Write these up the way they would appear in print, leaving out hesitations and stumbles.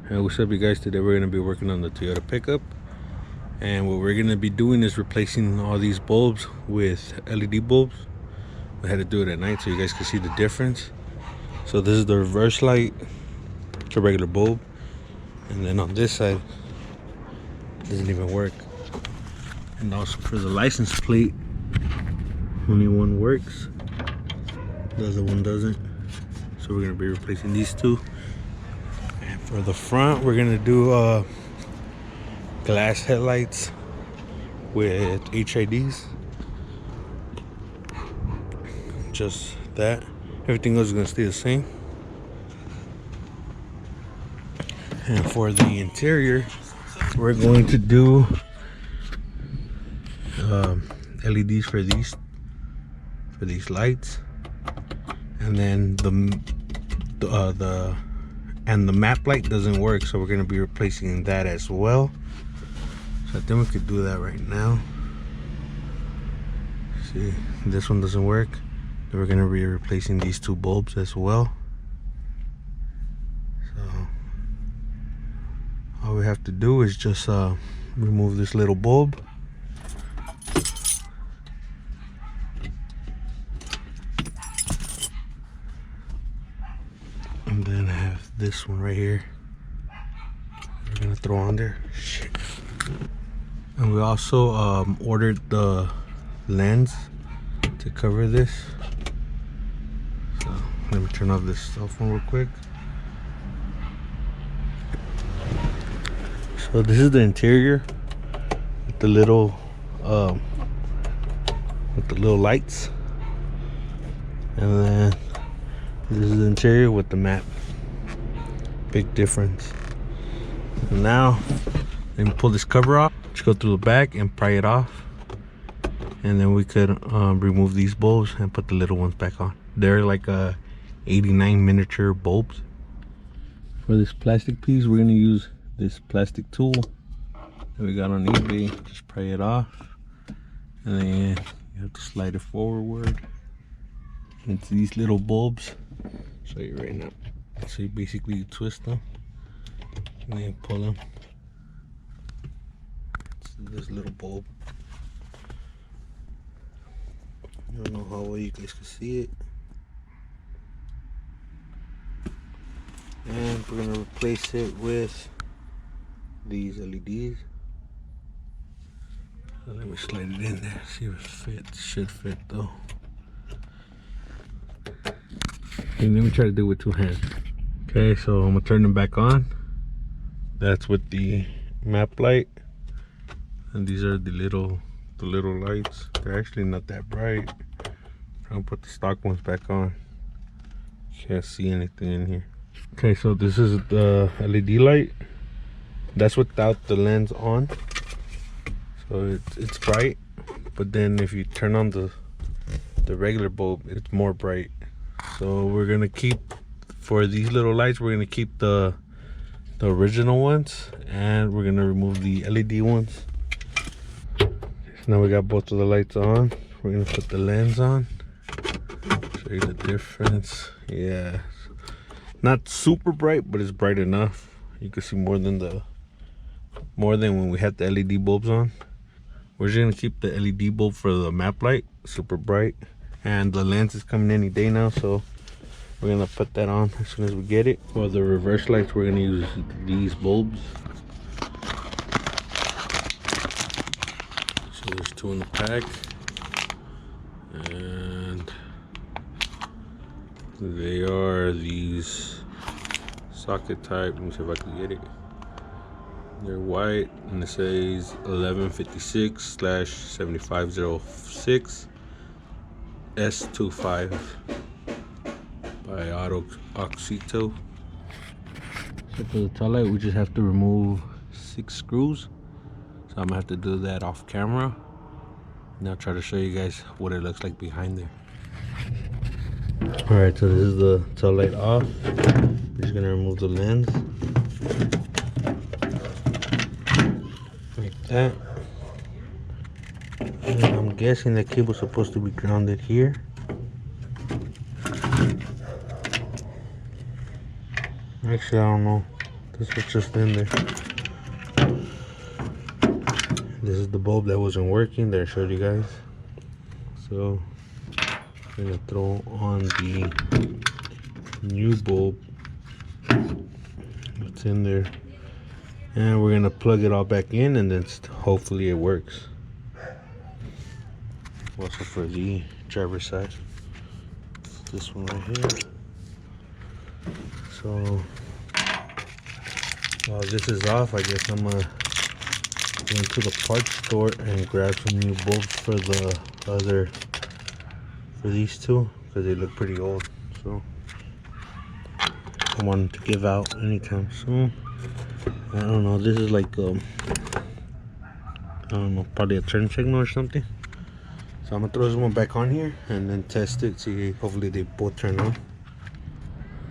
What's up, you guys? Today we're going to be working on the Toyota pickup, and what we're going to be doing is replacing all these bulbs with LED bulbs. We had to do it at night so you guys can see the difference. So this is the reverse light. It's a regular bulb, and then on this side it doesn't even work. And also for the license plate, only one works, the other one doesn't. So we're going to be replacing these two. And for the front, we're going to do glass headlights with HIDs. Just that. Everything else is going to stay the same. And for the interior, we're going to do LEDs for these lights, and then the map light doesn't work, so we're going to be replacing that as well. So I think we could do that right now. See, this one doesn't work, then we're going to be replacing these two bulbs as well. So all we have to do is just remove this little bulb, and then I have this one right here we're gonna throw on there. Shit. And we also ordered the lens to cover this. So let me turn off this cell phone real quick. So this is the interior with the little lights, and then this is the interior with the map. Big difference. And now let me pull this cover off. Just go through the back and pry it off, and then we could remove these bulbs and put the little ones back on. They're like 89 miniature bulbs. For this plastic piece, we're gonna use this plastic tool that we got on eBay. Just pry it off, and then you have to slide it forward. It's these little bulbs. I'll show you right now. So you basically twist them and then pull them. It's this little bulb. I don't know how well you guys can see it. And we're gonna replace it with these LEDs. So let me slide it in there, see if it fits. Should fit though. And let me try to do it with two hands. Okay, so I'm gonna turn them back on. That's with the map light, and these are the little lights. They're actually not that bright. I'm gonna put the stock ones back on. Can't see anything in here. Okay, so this is the LED light. That's without the lens on, so it's bright. But then if you turn on the regular bulb, it's more bright. So we're gonna keep, for these little lights, we're gonna keep the original ones, and we're gonna remove the LED ones. So now we got both of the lights on. We're gonna put the lens on. Show you the difference. Yeah, not super bright, but it's bright enough. You can see more than when we had the LED bulbs on. We're just gonna keep the LED bulb for the map light, super bright, and the lens is coming any day now, so we're gonna put that on as soon as we get it. For the reverse lights, we're gonna use these bulbs. So there's two in the pack, and they are these socket type. Let me see if I can get it. They're white, and it says 1156/7506 S25 by Oxito. So for the tail light, we just have to remove 6 screws. So I'm gonna have to do that off camera. And I'll try to show you guys what it looks like behind there. Alright, so this is the tail light off. We're just gonna remove the lens. Like that. And I'm guessing the cable's supposed to be grounded here. Actually, I don't know. This was just in there. This is the bulb that wasn't working that I showed you guys. So I'm gonna throw on the new bulb that's in there, and we're gonna plug it all back in, and then hopefully it works. Also for the driver's side, this one right here. So while this is off, I guess I'm gonna go into the parts store and grab some new bulbs for these two, because they look pretty old. So I want them to give out anytime soon. I don't know, this is like I don't know, probably a turn signal or something. So I'm gonna throw this one back on here and then test it, see, hopefully they both turn on.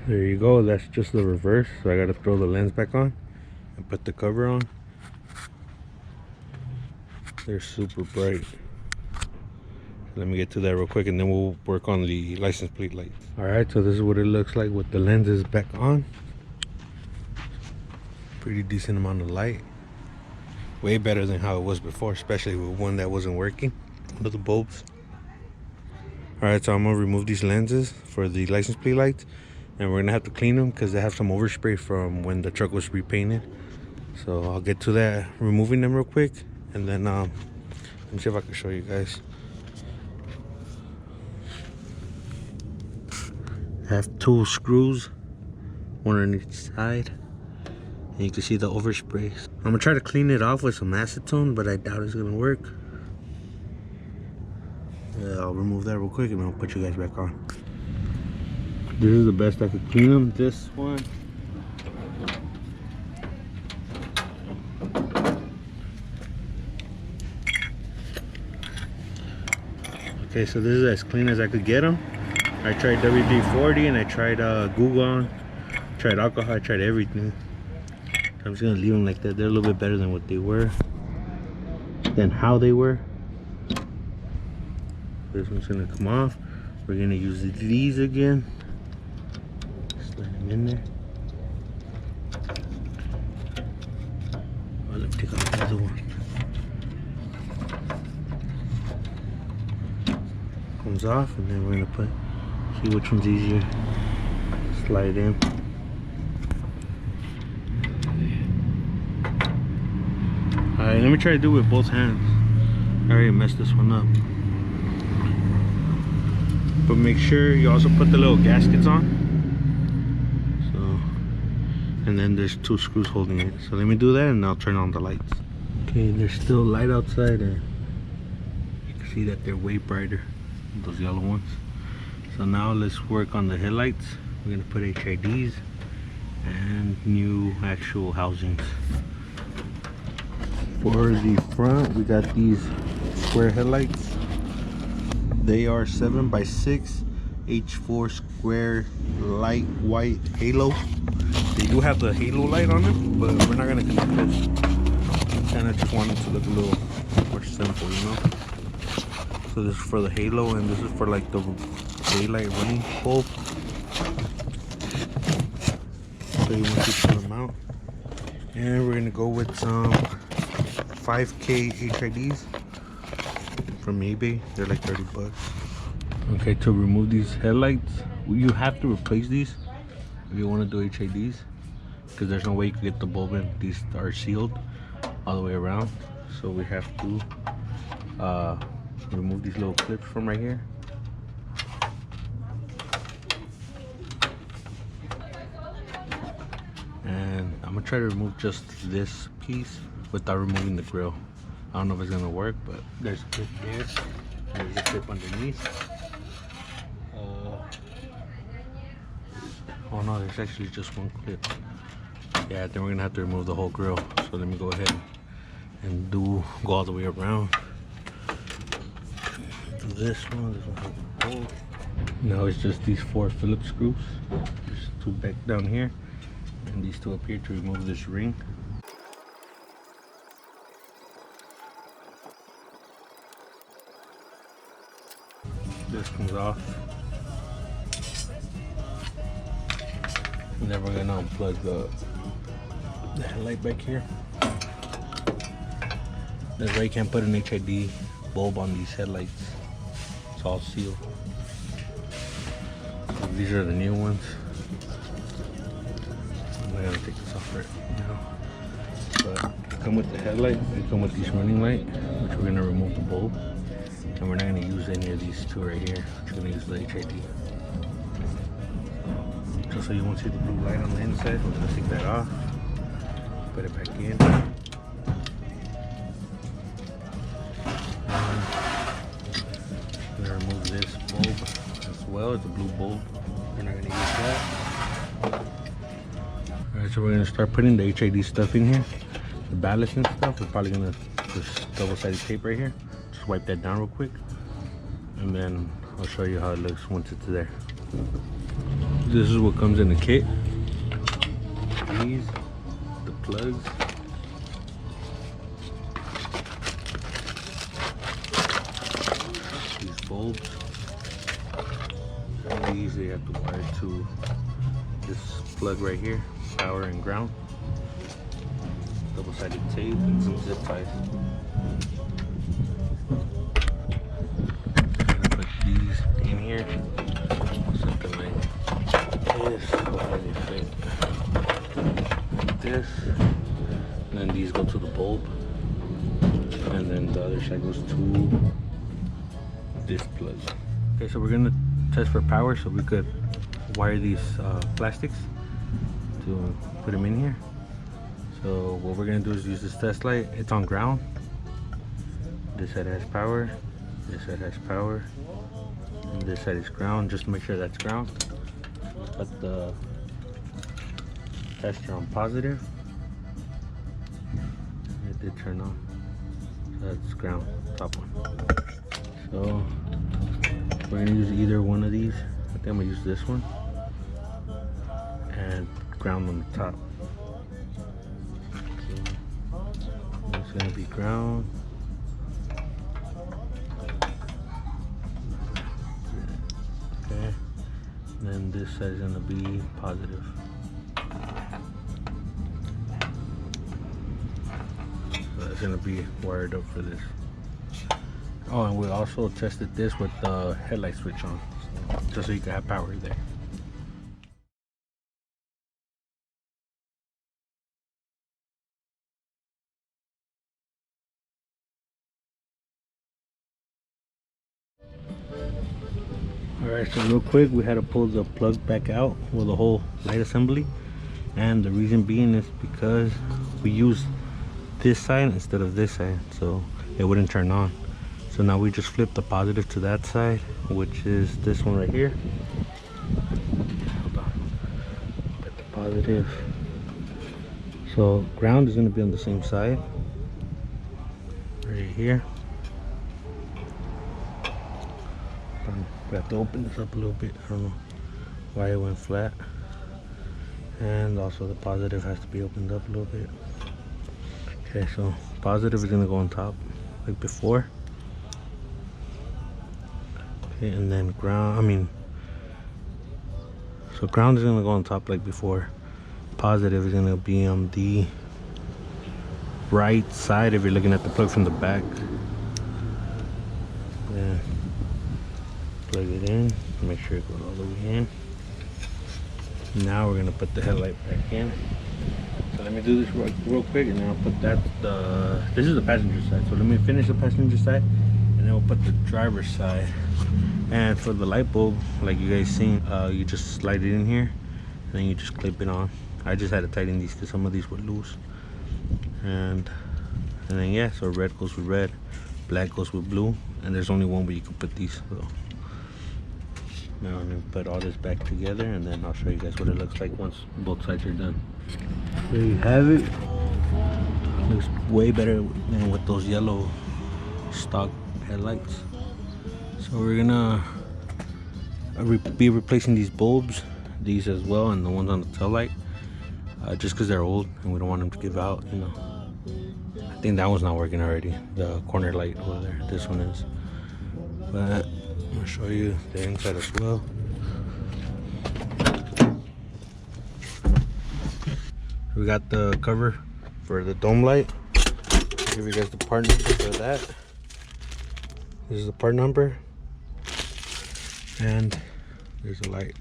There you go, that's just the reverse. So I gotta throw the lens back on and put the cover on. They're super bright. Let me get to that real quick, and then we'll work on the license plate lights. All right, so this is what it looks like with the lenses back on. Pretty decent amount of light. Way better than how it was before, especially with one that wasn't working, with the bulbs. All right, so I'm gonna remove these lenses for the license plate lights, and we're gonna have to clean them because they have some overspray from when the truck was repainted. So I'll get to that, removing them real quick, and then let me see if I can show you guys. I have 2 screws, one on each side, and you can see the overspray. I'm gonna try to clean it off with some acetone, but I doubt it's gonna work. I'll remove that real quick and I'll put you guys back on. This is the best I could clean them. This one, okay, so this is as clean as I could get them. I tried WD-40 and I tried Goo Gone, tried alcohol, I tried everything. I'm just gonna leave them like that. They're a little bit better than what they were, than how they were. This one's gonna come off. We're gonna use these again. Slide them in there. Oh, let me take off the other one. Comes off, and then we're gonna see which one's easier. Slide in. Alright, let me try to do it with both hands. I already messed this one up. But make sure you also put the little gaskets on. So, and then there's 2 screws holding it. So let me do that and I'll turn on the lights. Okay, there's still light outside, and you can see that they're way brighter than those yellow ones. So now let's work on the headlights. We're gonna put HIDs and new actual housings. For the front, we got these square headlights. They are 7x6 H4 square light white halo. They do have the halo light on them, but we're not gonna connect this. Kind of just want it to look a little more simple, you know. So this is for the halo, and this is for like the daylight running bulb. So you want to put them out, and we're gonna go with some 5K HIDs from eBay. They're like 30 bucks. Okay, to remove these headlights, you have to replace these if you want to do HIDs, because there's no way you can get the bulb in. These are sealed all the way around, so we have to remove these little clips from right here. And I'm gonna try to remove just this piece without removing the grill. I don't know if it's gonna work, but there's a clip there, and there's a clip underneath. Oh no, there's actually just one clip. Yeah, then we're gonna have to remove the whole grill. So let me go ahead and go all the way around. Do this one has a hole. Now it's just these 4 Phillips screws. There's 2 back down here, and these 2 up here to remove this ring. This comes off, and then we're gonna unplug headlight back here. That's why you can't put an HID bulb on these headlights. It's all sealed. So these are the new ones. I'm not gonna take this off right now. But they come with the headlight. They come with these running light, which we're gonna remove the bulb, and we're not gonna use any of these two right here. We're gonna use the HID. Just so you won't see the blue light on the inside, we're gonna take that off. Put it back in. I'm gonna remove this bulb as well. It's a blue bulb. We're not gonna use that. Alright, so we're gonna start putting the HID stuff in here. The ballast and stuff. We're probably gonna just double-sided tape right here. Just wipe that down real quick. And then I'll show you how it looks once it's there. This is what comes in the kit. These, the plugs. These bulbs. And these they have to wire to this plug right here, power and ground. Double-sided tape and some zip ties. I'm gonna put these in here. Something like this. How they fit. Like this. And then these go to the bulb. And then the other side goes to this plug. Okay, so we're gonna test for power, so we could wire these plastics to put them in here. So what we're gonna do is use this test light. It's on ground. This side has power. This side has power. And this side is ground, just to make sure that's ground. Put the tester on positive. It did turn on. So that's ground, top one. So we're gonna use either one of these. I think I'm gonna use this one. And ground on the top. So it's gonna be ground. Okay. And then this side is gonna be positive. So that's gonna be wired up for this. Oh, and we also tested this with the headlight switch on, just so you can have power there. Alright, so real quick, we had to pull the plug back out with the whole light assembly. And the reason being is because we used this side instead of this side, so it wouldn't turn on. So now we just flip the positive to that side, which is this one right here. Hold on. Put the positive. So ground is going to be on the same side, right here. We have to open this up a little bit. I don't know why it went flat. And also the positive has to be opened up a little bit. Okay, so positive is going to go on top like before. Okay, and then ground, so ground is going to go on top like before. Positive is going to be on the right side if you're looking at the plug from the back. Yeah. Plug it in, make sure it goes all the way in. Now we're going to put the headlight back in. So let me do this real quick, and then I'll put this is the passenger side. So let me finish the passenger side, and then we'll put the driver's side. And for the light bulb, like you guys seen, you just slide it in here, and then you just clip it on. I just had to tighten these because some of these were loose. And then yeah, so red goes with red, black goes with blue, and there's only one way you can put these. So now I'm gonna put all this back together, and then I'll show you guys what it looks like once both sides are done. There you have it. Looks way better than with those yellow stock headlights. So we're gonna be replacing these bulbs, these as well, and the ones on the tail light, just because they're old and we don't want them to give out, you know. I think that one's not working already, the corner light over there. This one is, but I'm gonna show you the inside as well. We got the cover for the dome light. I'll give you guys the part number for that. This is the part number. And there's a light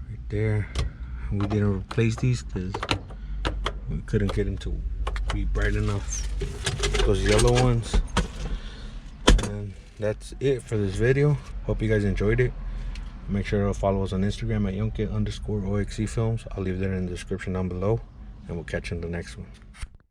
right there. We didn't replace these because we couldn't get them to be bright enough. Those yellow ones. And that's it for this video. Hope you guys enjoyed it. Make sure to follow us on Instagram at @Yonke_OXC Films. I'll leave that in the description down below. And we'll catch you in the next one.